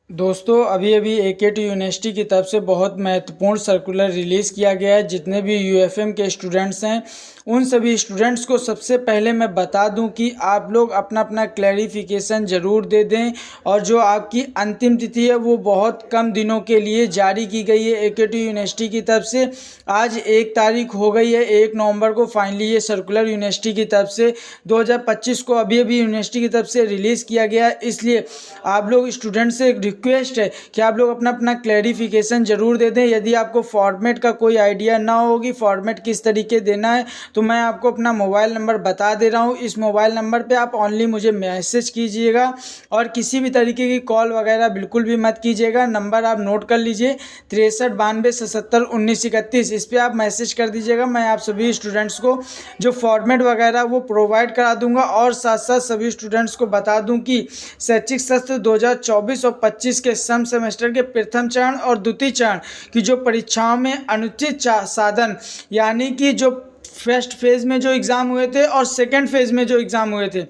दोस्तों अभी अभी एकेटी यूनिवर्सिटी की तरफ से बहुत महत्वपूर्ण सर्कुलर रिलीज़ किया गया है। जितने भी यूएफएम के स्टूडेंट्स हैं उन सभी स्टूडेंट्स को सबसे पहले मैं बता दूं कि आप लोग अपना अपना क्लैरिफिकेशन ज़रूर दे दें। और जो आपकी अंतिम तिथि है वो बहुत कम दिनों के लिए जारी की गई है एकेटी यूनिवर्सिटी की तरफ से। आज 1 तारीख हो गई है, 1 नवंबर को फाइनली ये सर्कुलर यूनिवर्सिटी की तरफ से 2025 को अभी अभी यूनिवर्सिटी की तरफ से रिलीज़ किया गया है। इसलिए आप लोग स्टूडेंट से रिक्वेस्ट है कि आप लोग अपना अपना क्लैरिफिकेशन ज़रूर दे दें। यदि आपको फॉर्मेट का कोई आइडिया ना होगी फॉर्मेट किस तरीके देना है तो मैं आपको अपना मोबाइल नंबर बता दे रहा हूँ। इस मोबाइल नंबर पे आप ओनली मुझे मैसेज कीजिएगा और किसी भी तरीके की कॉल वगैरह बिल्कुल भी मत कीजिएगा। नंबर आप नोट कर लीजिए 63 92 77 19 31। इस पर आप मैसेज कर दीजिएगा। मैं आप सभी स्टूडेंट्स को जो फॉर्मेट वगैरह वो प्रोवाइड करा दूंगा। और साथ साथ सभी स्टूडेंट्स को बता दूं कि शैक्षिक सत्र 2024 और 25 के सम सेमेस्टर के प्रथम चरण और द्वितीय चरण की जो परीक्षाओं में अनुचित साधन यानी कि जो फर्स्ट फेज़ में जो एग्ज़ाम हुए थे और सेकंड फेज़ में जो एग्ज़ाम हुए थे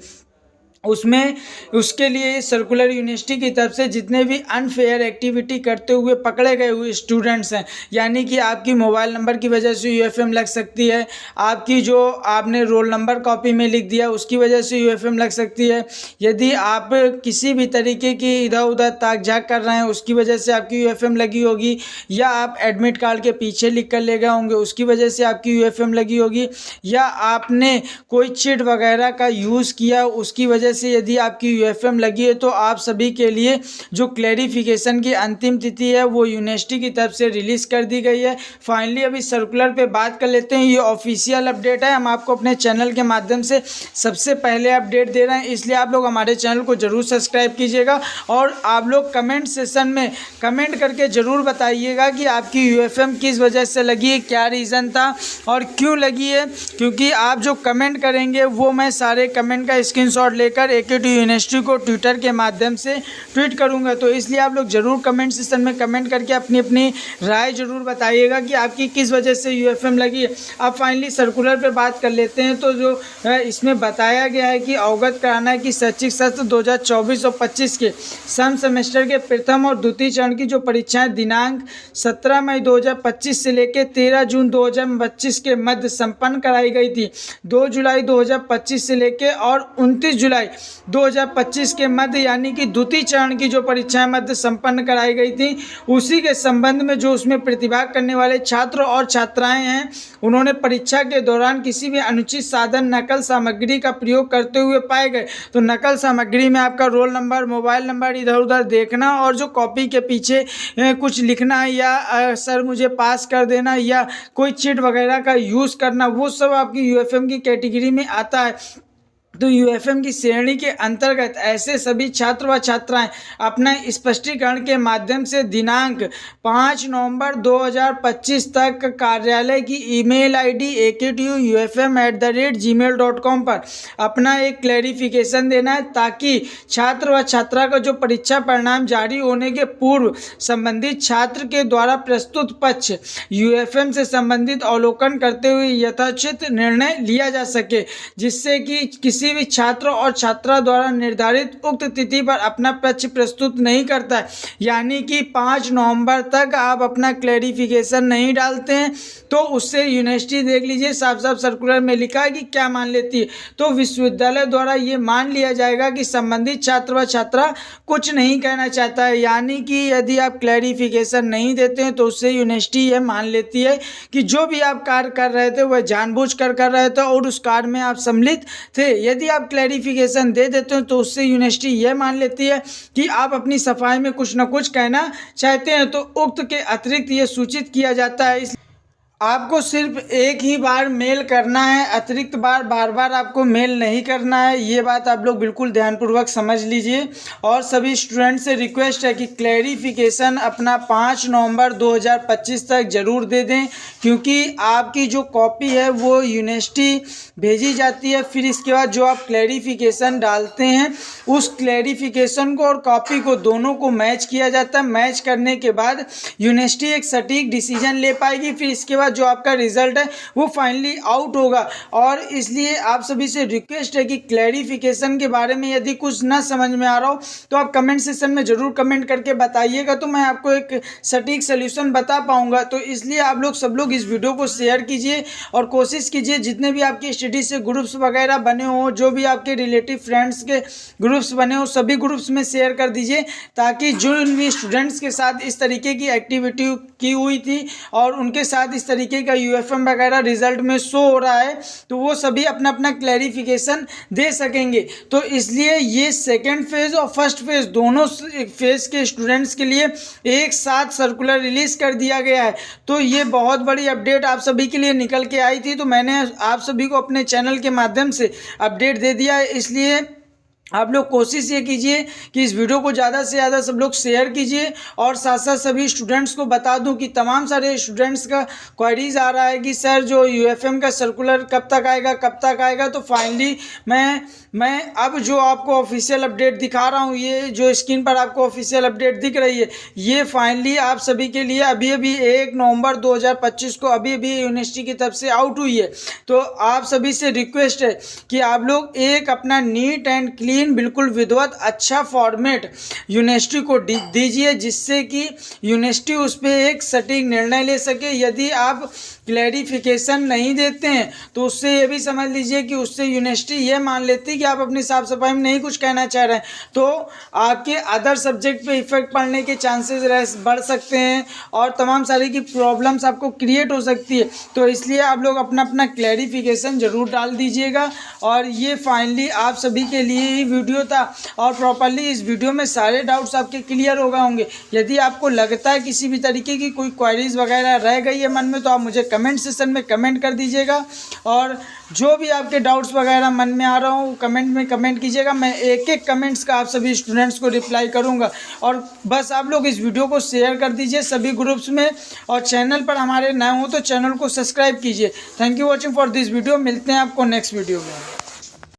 उसमें उसके लिए सर्कुलर यूनिवर्सिटी की तरफ से जितने भी अनफेयर एक्टिविटी करते हुए पकड़े गए हुए स्टूडेंट्स हैं, यानी कि आपकी मोबाइल नंबर की वजह से यूएफएम लग सकती है, आपकी जो आपने रोल नंबर कॉपी में लिख दिया उसकी वजह से यूएफएम लग सकती है, यदि आप किसी भी तरीके की इधर उधर ताक झाक कर रहे हैं उसकी वजह से आपकी यूएफएम लगी होगी, या आप एडमिट कार्ड के पीछे लिख कर ले गए होंगे उसकी वजह से आपकी यूएफएम लगी होगी, या आपने कोई चिट वगैरह का यूज़ किया उसकी वजह से यदि आपकी यूएफएम लगी है तो आप सभी के लिए जो क्लैरिफिकेशन की अंतिम तिथि है वो यूनिवर्सिटी की तरफ से रिलीज़ कर दी गई है। फाइनली अभी सर्कुलर पे बात कर लेते हैं। ये ऑफिशियल अपडेट है, हम आपको अपने चैनल के माध्यम से सबसे पहले अपडेट दे रहे हैं, इसलिए आप लोग हमारे चैनल को ज़रूर सब्सक्राइब कीजिएगा। और आप लोग कमेंट सेशन में कमेंट करके ज़रूर बताइएगा कि आपकी यूएफएम किस वजह से लगी है, क्या रीज़न था और क्यों लगी है, क्योंकि आप जो कमेंट करेंगे वो मैं सारे कमेंट का स्क्रीनशॉट लेकर एकेटी यूनिवर्सिटी को ट्विटर के माध्यम से ट्वीट करूंगा। तो इसलिए आप लोग जरूर कमेंट सेक्शन में कमेंट करके अपनी अपनी राय जरूर बताइएगा कि आपकी किस वजह से यूएफएम लगी है। अब फाइनली सर्कुलर पे बात कर लेते हैं। तो जो इसमें बताया गया है कि अवगत कराना है कि शैक्षिक सत्र 2024 और 25 के सम सेमेस्टर के प्रथम और द्वितीय चरण की जो परीक्षाएं दिनांक 17 मई 2025 से लेकर 13 जून 2025 के मध्य संपन्न कराई गई थी। 2 जुलाई 2025 से लेकर और 29 जुलाई 2025 के मध्य यानी कि द्वितीय चरण की जो परीक्षाएं मध्य संपन्न कराई गई थी, उसी के संबंध में जो उसमें प्रतिभाग करने वाले छात्र और छात्राएं हैं उन्होंने परीक्षा के दौरान किसी भी अनुचित साधन नकल सामग्री का प्रयोग करते हुए पाए गए। तो नकल सामग्री में आपका रोल नंबर मोबाइल नंबर इधर उधर देखना और जो कॉपी के पीछे कुछ लिखना या सर मुझे पास कर देना या कोई चिट वगैरह का यूज़ करना, वो सब आपकी यूएफएम की कैटेगरी में आता है। तो यूएफएम की श्रेणी के अंतर्गत ऐसे सभी छात्र व छात्राएं अपना स्पष्टीकरण के माध्यम से दिनांक 5 नवंबर 2025 तक कार्यालय की ईमेल आईडी aktuufm@gmail.com पर अपना एक क्लैरिफिकेशन देना है, ताकि छात्र व छात्रा का जो परीक्षा परिणाम जारी होने के पूर्व संबंधित छात्र के द्वारा प्रस्तुत पक्ष यूएफएम से संबंधित अवलोकन करते हुए यथोचित निर्णय लिया जा सके, जिससे कि किसी भी छात्र और छात्रा द्वारा निर्धारित उक्त तिथि पर अपना पक्ष प्रस्तुत नहीं करता है, यानी कि 5 नवंबर तक आप अपना क्लैरिफिकेशन नहीं डालते हैं तो उससे यूनिवर्सिटी देख लीजिए साफ साफ सर्कुलर में लिखा है कि क्या मान लेती है। तो विश्वविद्यालय द्वारा ये मान लिया जाएगा कि संबंधित छात्र व छात्रा कुछ नहीं कहना चाहता है, यानी कि यदि आप क्लैरिफिकेशन नहीं देते हैं तो उससे यूनिवर्सिटी यह मान लेती है कि जो भी आप कार्य कर रहे थे वह जानबूझ कर रहे थे और उस कार्य में आप सम्मिलित थे। यदि आप क्लैरिफिकेशन दे देते हो तो उससे यूनिवर्सिटी यह मान लेती है कि आप अपनी सफाई में कुछ न कुछ कहना चाहते हैं, तो उक्त के अतिरिक्त ये सूचित किया जाता है। आपको सिर्फ एक ही बार मेल करना है, अतिरिक्त बार बार आपको मेल नहीं करना है। ये बात आप लोग बिल्कुल ध्यानपूर्वक समझ लीजिए। और सभी स्टूडेंट से रिक्वेस्ट है कि क्लैरिफिकेशन अपना 5 नवंबर 2025 तक ज़रूर दे दें, क्योंकि आपकी जो कॉपी है वो यूनिवर्सिटी भेजी जाती है। फिर इसके बाद जो आप क्लैरिफिकेशन डालते हैं उस क्लैरिफिकेशन को और कॉपी को दोनों को मैच किया जाता है। मैच करने के बाद यूनिवर्सिटी एक सटीक डिसीजन ले पाएगी। फिर इसके बाद जो आपका रिजल्ट है वो फाइनली आउट होगा। और इसलिए आप सभी से रिक्वेस्ट है कि क्लैरिफिकेशन के बारे में यदि कुछ ना समझ में आ रहा हो तो आप कमेंट सेक्शन में ज़रूर कमेंट करके बताइएगा, तो मैं आपको एक सटीक सोल्यूशन बता पाऊंगा। तो इसलिए आप लोग सब लोग इस वीडियो को शेयर कीजिए और कोशिश कीजिए जितने भी आपके स्टडी से ग्रुप्स वगैरह बने हो, जो भी आपके रिलेटिव फ्रेंड्स के ग्रुप्स बने हो, सभी ग्रुप्स में शेयर कर दीजिए, ताकि जो भी स्टूडेंट्स के साथ इस तरीके की एक्टिविटी की हुई थी और उनके साथ इस तरीके का यूएफएम वगैरह रिजल्ट में शो हो रहा है तो वो सभी अपना अपना क्लैरिफिकेशन दे सकेंगे। तो इसलिए ये सेकेंड फेज़ और फर्स्ट फेज़ दोनों फेज़ के स्टूडेंट्स के लिए एक साथ सर्कुलर रिलीज़ कर दिया गया है। तो ये बहुत बड़ी अपडेट आप सभी के लिए निकल के आई थी, तो मैंने आप सभी को अपने चैनल के माध्यम से अपडेट दे दिया है। इसलिए आप लोग कोशिश ये कीजिए कि इस वीडियो को ज़्यादा से ज़्यादा सब लोग शेयर कीजिए और साथ साथ सभी स्टूडेंट्स को बता दूं कि तमाम सारे स्टूडेंट्स का क्वेरीज आ रहा है कि सर जो यूएफएम का सर्कुलर कब तक आएगा। तो फाइनली मैं अब जो आपको ऑफिशियल अपडेट दिखा रहा हूँ, ये जो स्क्रीन पर आपको ऑफिशियल अपडेट दिख रही है, ये फाइनली आप सभी के लिए अभी 1 नवंबर 2025 को अभी यूनिवर्सिटी की तरफ से आउट हुई है। तो आप सभी से रिक्वेस्ट है कि आप लोग एक अपना नीट एंड क्लीन बिल्कुल विधिवत अच्छा फॉर्मेट यूनिवर्सिटी को दीजिए, जिससे कि यूनिवर्सिटी उस पर एक सटीक निर्णय ले सके। यदि आप क्लैरिफिकेशन नहीं देते हैं तो उससे ये भी समझ लीजिए कि उससे यूनिवर्सिटी ये मान लेती है कि आप अपनी साफ सफाई में नहीं कुछ कहना चाह रहे हैं, तो आपके अदर सब्जेक्ट पे इफेक्ट पड़ने के चांसेस बढ़ सकते हैं और तमाम सारी की प्रॉब्लम्स आपको क्रिएट हो सकती है। तो इसलिए आप लोग अपना अपना क्लैरिफिकेशन ज़रूर डाल दीजिएगा। और ये फाइनली आप सभी के लिए ही वीडियो था और प्रॉपरली इस वीडियो में सारे डाउट्स आपके क्लियर हो गए होंगे। यदि आपको लगता है किसी भी तरीके की कोई क्वेरीज वगैरह रह गई है मन में तो आप मुझे कमेंट सेक्शन में कमेंट कर दीजिएगा और जो भी आपके डाउट्स वगैरह मन में आ रहा हो कमेंट में कमेंट कीजिएगा। मैं एक एक कमेंट्स का आप सभी स्टूडेंट्स को रिप्लाई करूंगा। और बस आप लोग इस वीडियो को शेयर कर दीजिए सभी ग्रुप्स में और चैनल पर हमारे नए हो तो चैनल को सब्सक्राइब कीजिए। Thank you watching for this video. मिलते हैं आपको नेक्स्ट वीडियो में।